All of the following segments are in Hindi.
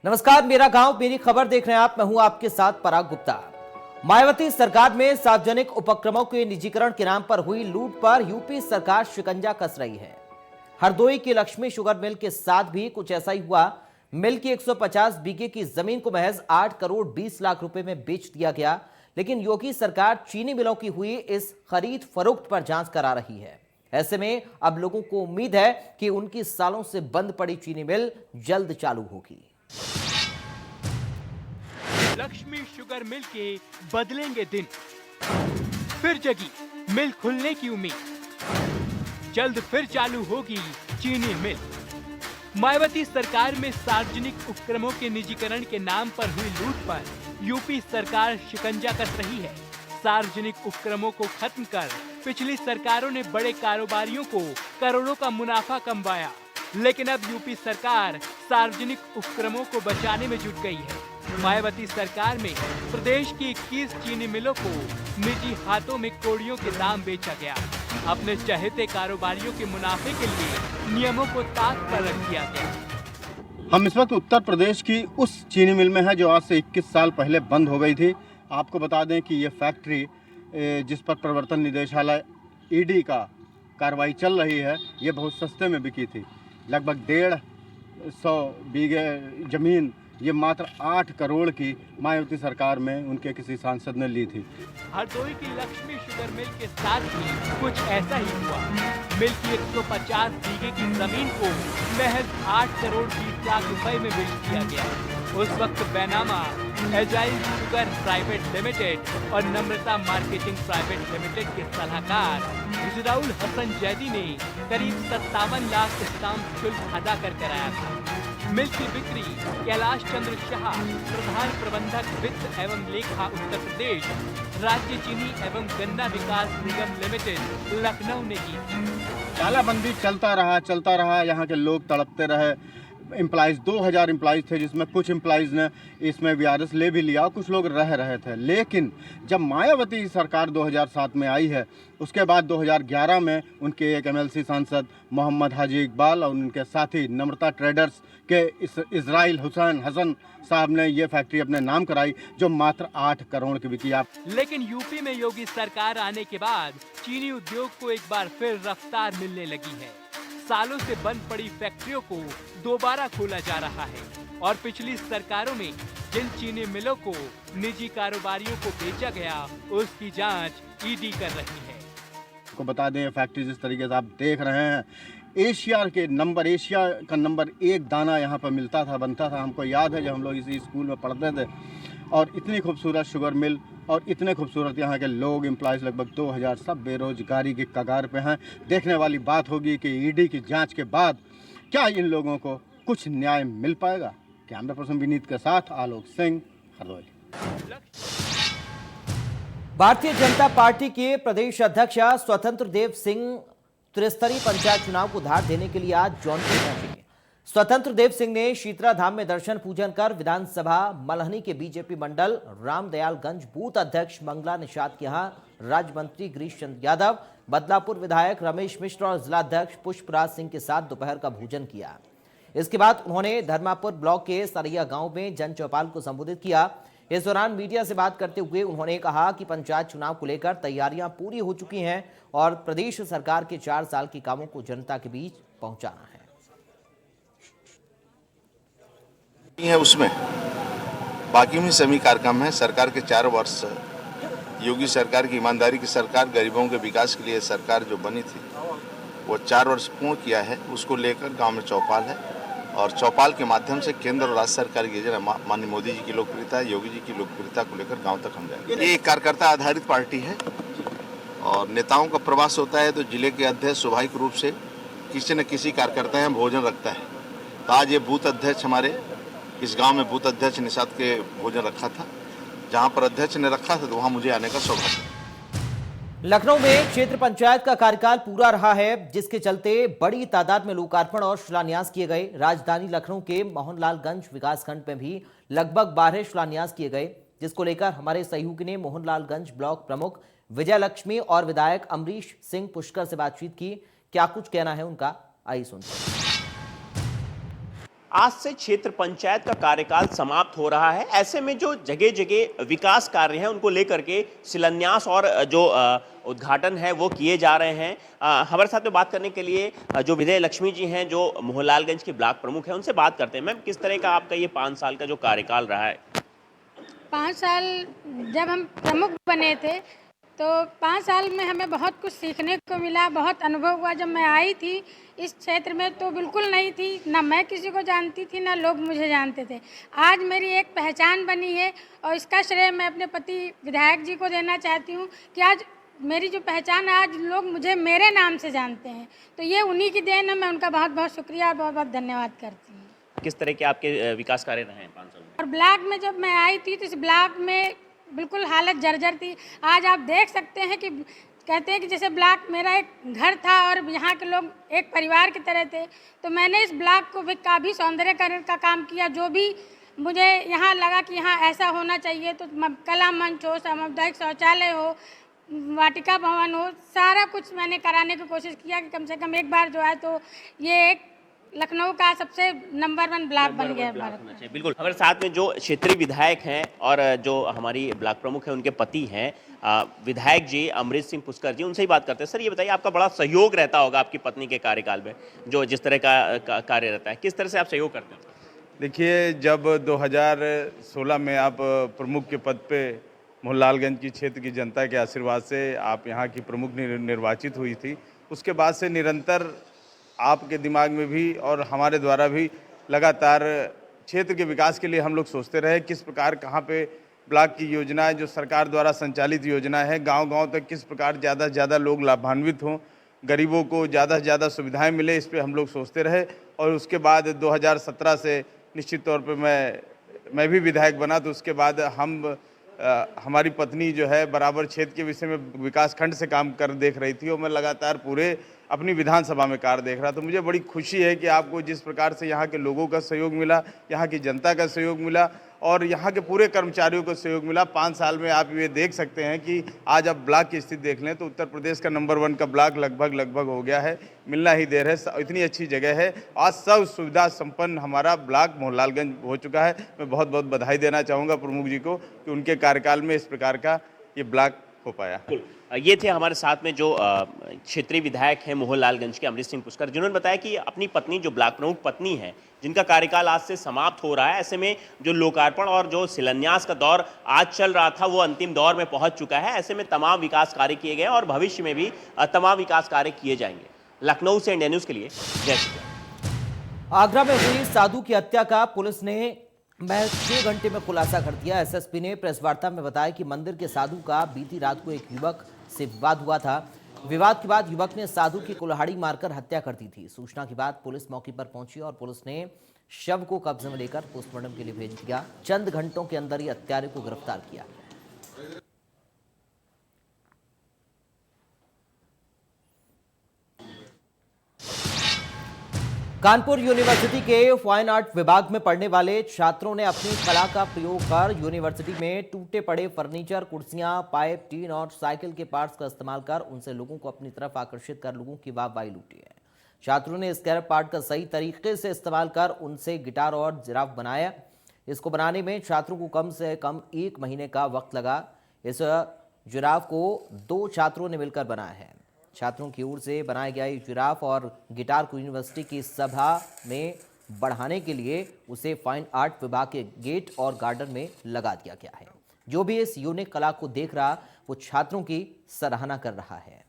नमस्कार, मेरा गांव मेरी खबर देख रहे हैं आप। मैं हूं आपके साथ पराग गुप्ता। मायावती सरकार में सार्वजनिक उपक्रमों के निजीकरण के नाम पर हुई लूट पर यूपी सरकार शिकंजा कस रही है। हरदोई की लक्ष्मी शुगर मिल के साथ भी कुछ ऐसा ही हुआ। मिल की 150 बीघे की जमीन को महज 8 करोड़ 20 लाख रुपए में बेच दिया गया। लेकिन योगी सरकार चीनी मिलों की हुई इस खरीद फरोख्त पर जांच करा रही है। ऐसे में अब लोगों को उम्मीद है कि उनकी सालों से बंद पड़ी चीनी मिल जल्द चालू होगी। लक्ष्मी शुगर मिल के बदलेंगे दिन, फिर जगी मिल खुलने की उम्मीद, जल्द फिर चालू होगी चीनी मिल। मायावती सरकार में सार्वजनिक उपक्रमों के निजीकरण के नाम पर हुई लूट पर यूपी सरकार शिकंजा कस रही है। सार्वजनिक उपक्रमों को खत्म कर पिछली सरकारों ने बड़े कारोबारियों को करोड़ों का मुनाफा कमवाया, लेकिन अब यूपी सरकार सार्वजनिक उपक्रमों को बचाने में जुट गई है। मायावती सरकार में प्रदेश की 21 चीनी मिलों को निजी हाथों में कौड़ियों के दाम बेचा गया। अपने चहेते कारोबारियों के मुनाफे के लिए नियमों को ताक पर रख दिया गया। हम इस वक्त उत्तर प्रदेश की उस चीनी मिल में है जो आज से 21 साल पहले बंद हो गई थी। आपको बता दें कि ये फैक्ट्री जिस पर प्रवर्तन निदेशालय ईडी का कार्रवाई चल रही है, ये बहुत सस्ते में बिकी थी। लगभग 150 बीघे जमीन ये मात्र 8 करोड़ की मायावती सरकार में उनके किसी सांसद ने ली थी। हरदोई की लक्ष्मी शुगर मिल के साथ भी कुछ ऐसा ही हुआ। मिल की 150 बीघे की जमीन को महज 8 करोड़ 20 लाख रुपए में बेच दिया गया। उस वक्त बैनामा एजाइल शुगर प्राइवेट लिमिटेड और नम्रता मार्केटिंग प्राइवेट लिमिटेड के सलाहकार गुजराउल हसन जैदी ने करीब 57 लाख स्टाम्प शुल्क अदा कर कराया था। मिल की बिक्री कैलाश चंद्र शाह, प्रधान प्रबंधक वित्त एवं लेखा उत्तर प्रदेश, राज्य चीनी एवं गन्ना विकास निगम लिमिटेड लखनऊ ने की थी। तालाबंदी चलता रहा, यहाँ के लोग तड़पते रहे। एम्प्लॉइज़ 2000 एम्प्लॉइज़ थे, जिसमें कुछ एम्प्लॉइज़ ने इसमें वीआरएस ले भी लिया और कुछ लोग रह रहे थे। लेकिन जब मायावती सरकार 2007 में आई है, उसके बाद 2011 में उनके एक एमएलसी सांसद मोहम्मद हाजी इकबाल और उनके साथी नम्रता ट्रेडर्स के इजराइल हुसैन हसन साहब ने ये फैक्ट्री अपने नाम कराई, जो मात्र 8 करोड़ की बिकी। लेकिन यूपी में योगी सरकार आने के बाद चीनी उद्योग को एक बार फिर रफ्तार मिलने लगी है। सालों से बंद पड़ी फैक्ट्रियों को दोबारा खोला जा रहा है और पिछली सरकारों में जिन चीनी मिलों को निजी कारोबारियों को बेचा गया, उसकी जांच ईडी कर रही है। आपको बता दें, फैक्ट्री जिस तरीके से आप देख रहे हैं, एशिया का नंबर 1 दाना यहाँ पर मिलता था, बनता था। हमको याद है जब हम लोग इसी स्कूल में पढ़ते थे। और इतनी खूबसूरत शुगर मिल और इतने खूबसूरत यहाँ के लोग, एम्प्लॉइज़ लगभग 2000, सब बेरोजगारी की कगार पे हैं। देखने वाली बात होगी कि ईडी की जांच के बाद क्या इन लोगों को कुछ न्याय मिल पाएगा। कैमरा पर्सन विनीत के साथ आलोक सिंह, हरदोई। भारतीय जनता पार्टी के प्रदेश अध्यक्ष स्वतंत्र देव सिंह त्रिस्तरीय पंचायत चुनाव को धार देने के लिए आज जौनपुर पहुंचे। स्वतंत्र देव सिंह ने शीतला धाम में दर्शन पूजन कर विधानसभा मलहनी के बीजेपी मंडल रामदयालगंज बूथ अध्यक्ष मंगला निषाद के यहाँ राज्य मंत्री गिरीश चंद्र यादव, बदलापुर विधायक रमेश मिश्र और जिलाध्यक्ष पुष्पराज सिंह के साथ दोपहर का भोजन किया। इसके बाद उन्होंने धर्मापुर ब्लॉक के सरैया गांव में जन चौपाल को संबोधित किया। इस दौरान मीडिया से बात करते हुए उन्होंने कहा कि पंचायत चुनाव को लेकर तैयारियां पूरी हो चुकी हैं और प्रदेश सरकार के 4 साल के कामों को जनता के बीच पहुंचाना है। उसमें बाकी में सभी कार्यक्रम है। सरकार के 4 वर्ष, योगी सरकार की ईमानदारी की सरकार, गरीबों के विकास के लिए सरकार जो बनी थी, वो 4 वर्ष पूर्ण किया है। उसको लेकर गांव में चौपाल है और चौपाल के माध्यम से केंद्र और राज्य सरकार की योजना, माननीय मोदी जी की लोकप्रियता, योगी जी की लोकप्रियता को लेकर गांव तक हम जाएंगे। ये एक कार्यकर्ता आधारित पार्टी है और नेताओं का प्रवास होता है तो जिले के अध्यक्ष स्वाभाविक रूप से किसी न किसी कार्यकर्ता यहाँ भोजन रखता है। तो आज ये बूथ अध्यक्ष हमारे इस गांव में बूथ अध्यक्ष निषाद के भोजन रखा था। जहां पर अध्यक्ष ने रखा था तो वहां मुझे आने का सौभाग्य। लखनऊ में क्षेत्र पंचायत का कार्यकाल पूरा रहा है, जिसके चलते बड़ी तादाद में लोकार्पण और शिलान्यास किए गए। राजधानी लखनऊ के मोहनलालगंज विकासखंड में भी लगभग 12 शिलान्यास किए गए, जिसको लेकर हमारे सहयोगी ने मोहनलालगंज ब्लॉक प्रमुख विजय लक्ष्मी और विधायक अमरीश सिंह पुष्कर से बातचीत की। क्या कुछ कहना है उनका, आइए सुनते हैं। आज से क्षेत्र पंचायत का कार्यकाल समाप्त हो रहा है। ऐसे में जो जगह जगह विकास कार्य हैं उनको लेकर के शिलान्यास और जो उद्घाटन है वो किए जा रहे हैं। हमारे साथ में बात करने के लिए जो विजय लक्ष्मी जी हैं, जो मोहनलालगंज के ब्लॉक प्रमुख हैं, उनसे बात करते हैं। मैम, किस तरह का आपका ये 5 साल का जो कार्यकाल रहा है? 5 साल जब हम प्रमुख बने थे तो 5 साल में हमें बहुत कुछ सीखने को मिला, बहुत अनुभव हुआ। जब मैं आई थी इस क्षेत्र में तो बिल्कुल नहीं थी, ना मैं किसी को जानती थी ना लोग मुझे जानते थे। आज मेरी एक पहचान बनी है और इसका श्रेय मैं अपने पति विधायक जी को देना चाहती हूँ कि आज मेरी जो पहचान है, आज लोग मुझे मेरे नाम से जानते हैं, तो ये उन्हीं की देन है। मैं उनका बहुत बहुत शुक्रिया और बहुत बहुत धन्यवाद करती हूँ। किस तरह के आपके विकास कार्य रहे हैं 5 साल में? और ब्लॉक में जब मैं आई थी तो इस ब्लॉक में बिल्कुल हालत जर्जर थी। आज आप देख सकते हैं कि कहते हैं कि जैसे ब्लॉक मेरा एक घर था और यहाँ के लोग एक परिवार की तरह थे, तो मैंने इस ब्लॉक को भी काफ़ी सौंदर्यकरण का काम किया। जो भी मुझे यहाँ लगा कि यहाँ ऐसा होना चाहिए, तो कला मंच हो, सामुदायिक शौचालय हो, वाटिका भवन हो, सारा कुछ मैंने कराने की कोशिश किया कि कम से कम एक बार जो है तो ये एक लखनऊ का सबसे नंबर 1 ब्लॉक बन गया भारत में। बिल्कुल। हमारे साथ में जो क्षेत्रीय विधायक हैं और जो हमारी ब्लॉक प्रमुख हैं, उनके पति हैं विधायक जी अमृत सिंह पुष्कर जी, उनसे ही बात करते हैं। सर, ये बताइए, आपका बड़ा सहयोग रहता होगा आपकी पत्नी के कार्यकाल में, जो जिस तरह का कार्य रहता है, किस तरह से आप सहयोग करते हैं? देखिए, जब 2016 में आप प्रमुख के पद पे मोहनलालगंज की क्षेत्र की जनता के आशीर्वाद से आप यहाँ की प्रमुख निर्वाचित हुई थी, उसके बाद से निरंतर आपके दिमाग में भी और हमारे द्वारा भी लगातार क्षेत्र के विकास के लिए हम लोग सोचते रहे, किस प्रकार कहाँ पे ब्लॉक की योजनाएं जो सरकार द्वारा संचालित योजना है, गांव-गांव तक किस प्रकार ज़्यादा से ज़्यादा लोग लाभान्वित हों, गरीबों को ज़्यादा से ज़्यादा सुविधाएं मिले, इस पे हम लोग सोचते रहे। और उसके बाद 2017 से निश्चित तौर पे मैं भी विधायक बना, तो उसके बाद हमारी पत्नी जो है बराबर क्षेत्र के विषय में विकास खंड से काम कर देख रही थी और मैं लगातार पूरे अपनी विधानसभा में कार्य देख रहा। तो मुझे बड़ी खुशी है कि आपको जिस प्रकार से यहाँ के लोगों का सहयोग मिला, यहाँ की जनता का सहयोग मिला और यहाँ के पूरे कर्मचारियों को सहयोग मिला। 5 साल में आप ये देख सकते हैं कि आज आप ब्लॉक की स्थिति देख लें तो उत्तर प्रदेश का नंबर 1 का ब्लॉक लगभग हो गया है, मिलना ही देर है। इतनी अच्छी जगह है, आज सब सुविधा संपन्न हमारा ब्लॉक मोहनलालगंज हो चुका है। मैं बहुत बहुत बधाई देना चाहूँगा प्रमुख जी को कि उनके कार्यकाल में इस प्रकार का ये ब्लॉक हो पाया। ये थे हमारे साथ में जो क्षेत्रीय विधायक हैं मोहनलालगंज के अमृत सिंह पुष्कर, जिन्होंने बताया कि अपनी पत्नी, जो ब्लॉक प्रमुख पत्नी है, जिनका कार्यकाल आज से समाप्त हो रहा है, ऐसे में जो लोकार्पण और जो शिलान्यास का दौर आज चल रहा था वो अंतिम दौर में पहुंच चुका है। ऐसे में तमाम विकास कार्य किए गए और भविष्य में भी तमाम विकास कार्य किए जाएंगे। लखनऊ से इंडिया न्यूज़ के लिए जय श्री राम। आगरा में हुई साधु की हत्या का पुलिस ने महज 6 घंटे में खुलासा कर दिया। एसएसपी ने प्रेस वार्ता में बताया कि मंदिर के साधु का बीती रात को एक युवक से विवाद हुआ था। विवाद के बाद युवक ने साधु की कुल्हाड़ी मारकर हत्या कर दी थी। सूचना के बाद पुलिस मौके पर पहुंची और पुलिस ने शव को कब्जे में लेकर पोस्टमार्टम के लिए भेज दिया। चंद घंटों के अंदर ही हत्यारे को गिरफ्तार किया। कानपुर यूनिवर्सिटी के फाइन आर्ट विभाग में पढ़ने वाले छात्रों ने अपनी कला का प्रयोग कर यूनिवर्सिटी में टूटे पड़े फर्नीचर, कुर्सियां, पाइप, टीन और साइकिल के पार्ट्स का इस्तेमाल कर उनसे लोगों को अपनी तरफ आकर्षित कर लोगों की वाहवाही लूटी है। छात्रों ने स्क्रैप पार्ट का सही तरीके से इस्तेमाल कर उनसे गिटार और जिराफ बनाया। इसको बनाने में छात्रों को कम से कम 1 महीने का वक्त लगा। इस जिराफ को 2 छात्रों ने मिलकर बनाया है। छात्रों की ओर से बनाया गया ये जिराफ और गिटार को यूनिवर्सिटी की सभा में बढ़ाने के लिए उसे फाइन आर्ट विभाग के गेट और गार्डन में लगा दिया गया है। जो भी इस यूनिक कला को देख रहा वो छात्रों की सराहना कर रहा है।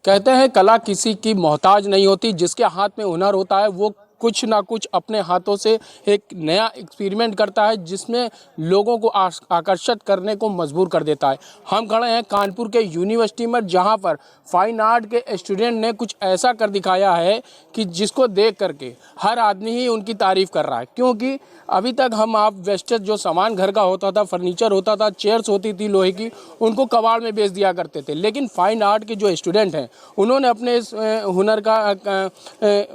कहते हैं कला किसी की मोहताज नहीं होती, जिसके हाथ में हुनर होता है वो कुछ ना कुछ अपने हाथों से एक नया एक्सपेरिमेंट करता है, जिसमें लोगों को आकर्षित करने को मजबूर कर देता है। हम खड़े हैं कानपुर के यूनिवर्सिटी में, जहां पर फाइन आर्ट के स्टूडेंट ने कुछ ऐसा कर दिखाया है कि जिसको देख करके हर आदमी ही उनकी तारीफ कर रहा है। क्योंकि अभी तक हम आप वेस्टेज जो सामान घर का होता था, फर्नीचर होता था, चेयर्स होती थी लोहे की, उनको कबाड़ में बेच दिया करते थे। लेकिन फाइन आर्ट के जो स्टूडेंट हैं उन्होंने अपने इस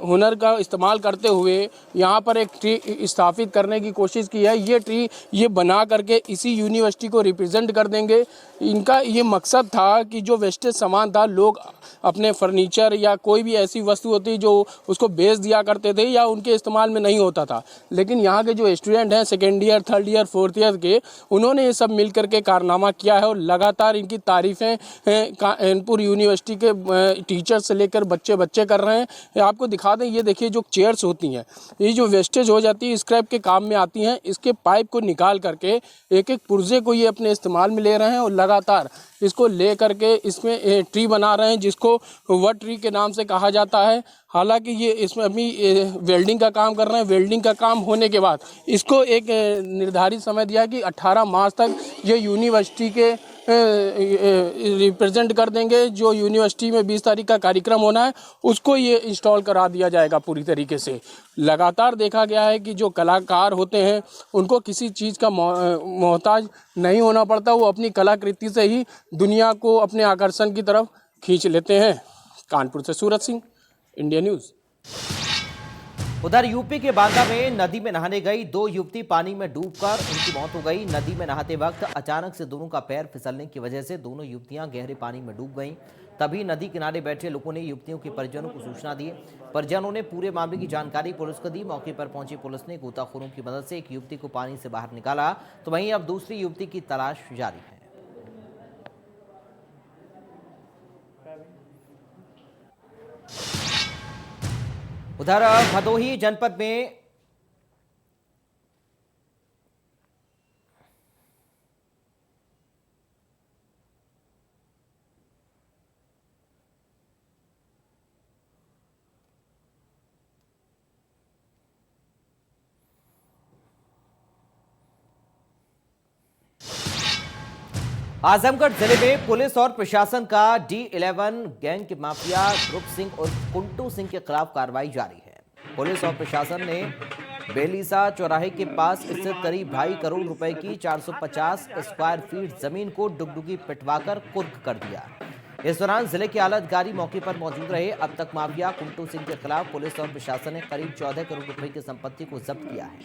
हुनर का इस्तेमाल करते करते हुए यहाँ पर एक ट्री स्थापित करने की कोशिश की है। ये ट्री ये बना करके इसी यूनिवर्सिटी को रिप्रेजेंट कर देंगे। इनका ये मकसद था कि जो वेस्टेज सामान था, लोग अपने फर्नीचर या कोई भी ऐसी वस्तु होती जो उसको बेच दिया करते थे या उनके इस्तेमाल में नहीं होता था, लेकिन यहाँ के जो स्टूडेंट हैं second year, third year, fourth year के, उन्होंने ये सब मिल करके कारनामा किया है और लगातार इनकी तारीफ़ें कानपुर यूनिवर्सिटी के टीचर्स से लेकर बच्चे कर रहे हैं। आपको दिखा दें, ये देखिए जो चेयर्स होती हैं, ये जो वेस्टेज हो जाती है स्क्रैप के काम में आती हैं, इसके पाइप को निकाल करके एक एक पुर्जे को ये अपने इस्तेमाल में ले रहे हैं और लगातार इसको ले करके इसमें ट्री बना रहे हैं, जिसको वट ट्री के नाम से कहा जाता है। हालांकि ये इसमें अभी वेल्डिंग का काम कर रहे हैं। वेल्डिंग का काम होने के बाद इसको एक निर्धारित समय दिया कि 18 मार्च तक ये यूनिवर्सिटी के रिप्रेजेंट कर देंगे। जो यूनिवर्सिटी में 20 तारीख का कार्यक्रम होना है उसको ये इंस्टॉल करा दिया जाएगा पूरी तरीके से। लगातार देखा गया है कि जो कलाकार होते हैं उनको किसी चीज़ का मोहताज नहीं होना पड़ता, वो अपनी कलाकृति से ही दुनिया को अपने आकर्षण की तरफ खींच लेते हैं। कानपुर से सूरज सिंह, इंडिया न्यूज़। उधर यूपी के बांदा में नदी में नहाने गई 2 युवती पानी में डूबकर उनकी मौत हो गई। नदी में नहाते वक्त अचानक से दोनों का पैर फिसलने की वजह से दोनों युवतियां गहरे पानी में डूब गईं। तभी नदी किनारे बैठे लोगों ने युवतियों के परिजनों को सूचना दी। परिजनों ने पूरे मामले की जानकारी पुलिस को दी। मौके पर पहुंची पुलिस ने गोताखोरों की मदद से एक युवती को पानी से बाहर निकाला, तो वहीं अब दूसरी युवती की तलाश जारी है। उधर भदोही जनपद में आजमगढ़ जिले में पुलिस और प्रशासन का D11 गैंग के माफिया ध्रुव सिंह और कुंटू सिंह के खिलाफ कार्रवाई जारी है। पुलिस और प्रशासन ने बेलीसा चौराहे के पास स्थित करीब 2.5 करोड़ रुपए की 450 स्क्वायर फीट जमीन को डुगडुगी पिटवाकर कुर्क कर दिया। इस दौरान जिले के आला अधिकारी मौके पर मौजूद रहे। अब तक माफिया कुंटू सिंह के खिलाफ पुलिस और प्रशासन ने करीब 14 करोड़ रुपए की संपत्ति को जब्त किया है।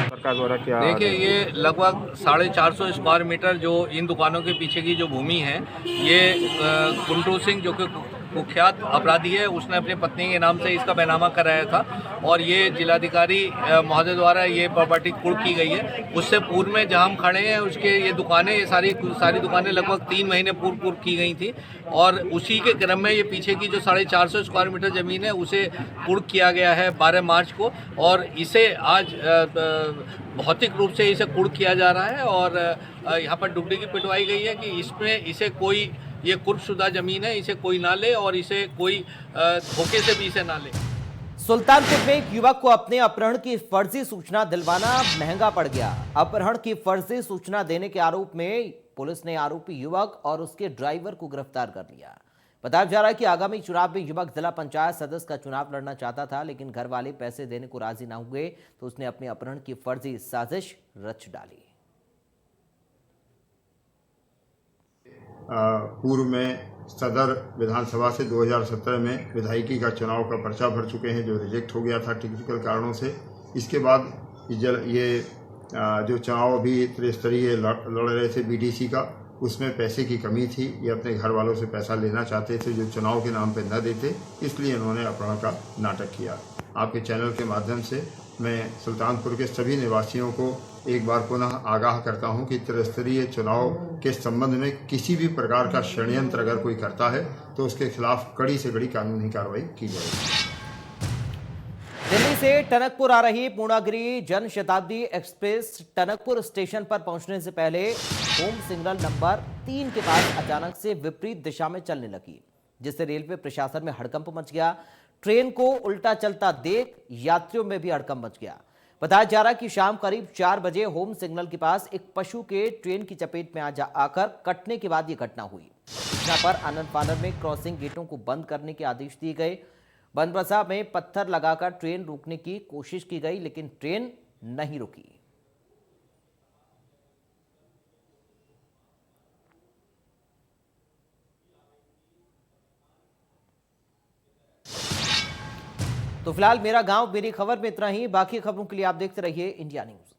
सरकार द्वारा क्या देखिए, ये लगभग 450 स्क्वायर मीटर जो इन दुकानों के पीछे की जो भूमि है, ये कुंटू सिंह जो कि कुख्यात अपराधी है, उसने अपनी पत्नी के नाम से इसका बैनामा कराया था और ये जिलाधिकारी महोदय द्वारा ये प्रॉपर्टी कुर्क की गई है। उससे पूर्व में जहां हम खड़े हैं उसके ये दुकानें, ये सारी दुकानें लगभग 3 महीने पूर्व कुर्क की गई थी और उसी के क्रम में ये पीछे की जो 450 स्क्वायर मीटर ज़मीन है उसे कुर्क किया गया है 12 मार्च को और इसे आज भौतिक रूप से इसे कुर्क किया जा रहा है और यहाँ पर डुगडुगी पिटवाई गई है कि इसमें इसे कोई, ये कुर्कशुदा जमीन है, इसे कोई ना ले और इसे कोई धोखे से भी इसे ना ले। सुल्तानपुर में एक युवक को अपने अपहरण की फर्जी सूचना दिलवाना महंगा पड़ गया। अपहरण की फर्जी सूचना देने के आरोप में पुलिस ने आरोपी युवक और उसके ड्राइवर को गिरफ्तार कर लिया। बताया जा रहा है कि आगामी चुनाव में युवक जिला पंचायत सदस्य का चुनाव लड़ना चाहता था, लेकिन घर वाले पैसे देने को राजी न हुए तो उसने अपने अपहरण की फर्जी साजिश रच डाली। पूर्व में सदर विधानसभा से 2017 में विधायकी का चुनाव का पर्चा भर चुके हैं जो रिजेक्ट हो गया था टेक्निकल कारणों से। इसके बाद ये जो चुनाव अभी त्रिस्तरीय लड़ रहे थे बीडीसी का, उसमें पैसे की कमी थी। ये अपने घर वालों से पैसा लेना चाहते थे जो चुनाव के नाम पे न देते, इसलिए इन्होंने अपहरण का नाटक किया। आपके चैनल के माध्यम से मैं सुल्तानपुर के सभी निवासियों को एक बार पुनः आगाह करता हूं कि त्रिस्तरीय चुनाव के संबंध में किसी भी प्रकार का षड्यंत्र अगर कोई करता है तो उसके खिलाफ कड़ी से कड़ी कानूनी कार्रवाई की जाएगी। दिल्ली से टनकपुर आ रही पूर्णागिरी जन शताब्दी एक्सप्रेस टनकपुर स्टेशन पर पहुंचने से पहले होम सिग्नल नंबर 3 के पास अचानक से विपरीत दिशा में चलने लगी, जिससे रेलवे प्रशासन में हड़कंप मच गया। ट्रेन को उल्टा चलता देख यात्रियों में भी हड़कंप मच गया। बताया जा रहा है कि शाम करीब 4 बजे होम सिग्नल के पास एक पशु के ट्रेन की चपेट में आकर कटने के बाद यह घटना हुई। सूचना पर आनंद फानर में क्रॉसिंग गेटों को बंद करने के आदेश दिए गए। बनबसा में पत्थर लगाकर ट्रेन रोकने की कोशिश की गई, लेकिन ट्रेन नहीं रुकी। तो फिलहाल मेरा गांव मेरी खबर में इतना ही। बाकी खबरों के लिए आप देखते रहिए इंडिया न्यूज।